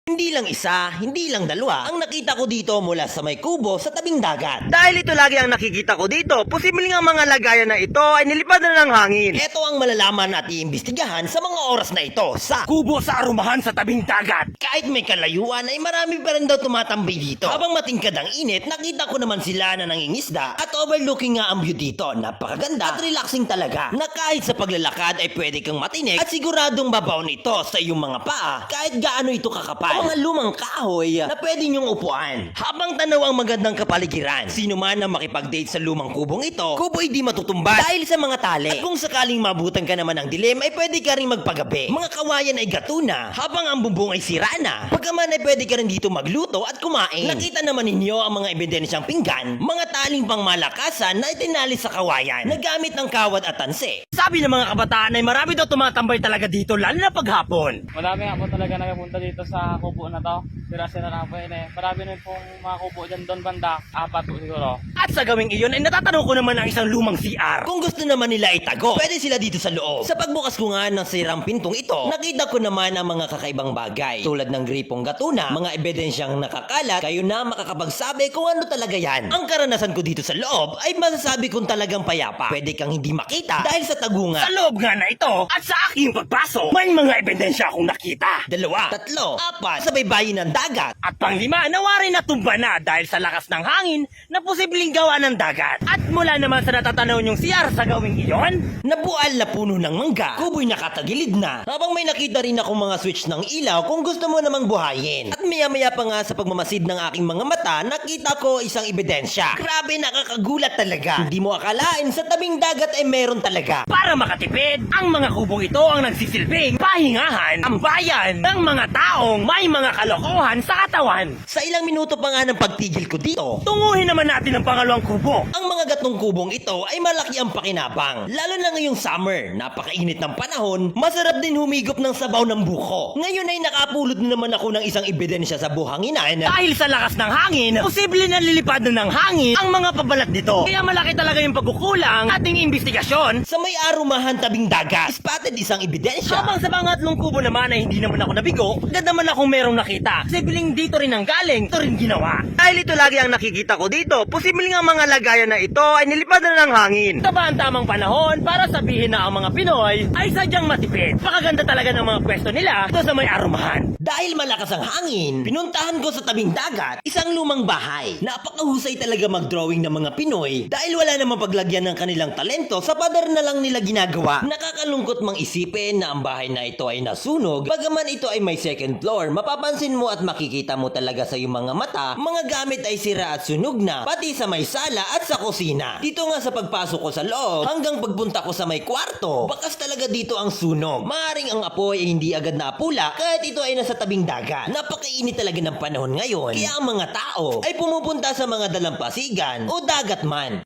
Hindi lang isa, hindi lang dalawa ang nakita ko dito mula sa may kubo sa tabing dagat. Dahil ito lagi ang nakikita ko dito, posibleng ang mga lagayan na ito ay nilipad na ng hangin. Ito ang malalaman at iimbestigahan sa mga oras na ito sa Kubo sa arumahan sa tabing dagat. kahit may kalayuan ay marami pa rin daw tumatambay dito. Habang matingkad ang init, nakita ko naman sila na nangingisda at overlooking nga ang view dito. Napakaganda at relaxing talaga na kahit sa paglalakad ay pwede kang matinik at siguradong babaw nito sa iyong mga paa kahit gaano ito kakapal. Mga lumang kahoy na pwede niyong upuan. Habang tanaw ang magandang kapaligiran, sino man na makipag-date sa lumang kubong ito, kubo ay di matutumba dahil sa mga tali. At kung sakaling mabutan ka naman ng dilim ay pwede ka rin magpagabi. Mga kawayan ay gato na, habang ang bumbong ay sira na. Pagkaman ay pwede ka rin dito magluto at kumain. Nakita naman ninyo ang mga ebidensyang pinggan, mga taling pangmalakasan na itinali sa kawayan, nagamit ng kawad at tanse. Sabi ng mga kabataan ay marami daw tumatambay talaga dito lalo na paghapon. Marami nga po talaga nakapunta dito sa kubo na to. Sira-sira na po yun eh. Marami na pong mga kubo dyan doon banda. 4 po siguro. At sa gawing iyon ay natatanong ko naman ang isang lumang CR. Kung gusto naman nila itago, pwede sila dito sa loob. Sa pagbukas ko nga ng sirang pintong ito, nakita ko naman ang mga kakaibang bagay. Tulad ng gripong gatuna, mga ebidensyang nakakalat, kayo na makakapagsabi kung ano talaga yan. Ang karanasan ko dito sa loob ay masasabi kong talagang payapa. Pwede kang hindi makita dahil sa tagunga. Sa loob nga na ito at sa aking pagpasok, may mga ebidensya akong nakita. 2, 3, 4, sa baybayin ng dagat. At panglima, nawari na tumba na dahil sa lakas ng hangin na posibleng gawa ng dagat. At mula naman sa natatanaw niyong CR sa gawing iyon, Nabual na puno ng mangga, kubo'y nakatagilid na. Habang may nakita rin akong mga switch ng ilaw kung gusto mo namang buhayin. At maya-maya pa nga sa pagmamasid ng aking mga mata, nakita ko isang ebidensya. Grabe, nakakagulat talaga. Hindi mo akalain sa tabing dagat ay meron talaga. para makatipid, ang mga kubong ito ang nagsisilbing pahingahan ang bayan ng mga taong may mga kalokohan sa katawan. Sa ilang minuto pa nga ng pagtigil ko dito, Tunguhin naman natin ang pangalawang kubo. ang mga gatong kubong ito ay malaki ang pakinabang. Lalo na ngayong summer, napakainit ng panahon, masarap din humigop ng sabaw ng buko. Ngayon ay nakapulot na naman ako ng isang ebidensya sa buhanginan. Dahil sa lakas ng hangin, posible na lilipad na ng hangin ang mga pabalat nito. Kaya malaki talaga yung pagkukulang ating investigasyon. Sa may arumahan tabing dagat, spotted isang ebidensya. Habang sa pangatlong kubo naman ay hindi naman ako nabigo, agad naman akong merong nakita. Posibleng dito rin ang galing, ito rin ginawa. Dahil ito lagi ang nakikita ko dito, posibleng ang mga lagayan na ito ay nilipad na ng hangin. Ito ba ang tamang panahon para sabihin na ang mga Pinoy ay sadyang matipid? Pakaganda talaga ng mga pwesto nila ito sa may arumahan. Dahil malakas ang hangin, pinuntahan ko sa tabing dagat isang lumang bahay. Napakahusay talaga mag-drawing ng mga Pinoy dahil wala namang paglagyan ng kanilang talento sa pader na lang nila ginagawa. Nakakalungkot mang isipin na ang bahay na ito ay nasunog. Bagaman ito ay may second floor, mapapansin mo at makikita mo talaga sa iyong mga mata, mga gamit ay sira at sunog na, pati sa may sala at sa kusina. Dito nga sa pagpasok ko sa loob, hanggang pagpunta ko sa may kwarto, bakas talaga dito ang sunog. Maaring ang apoy ay hindi agad naapula kahit ito ay nasa tabing dagat. Napakainit talaga ng panahon ngayon, kaya ang mga tao ay pumupunta sa mga dalampasigan o dagat man.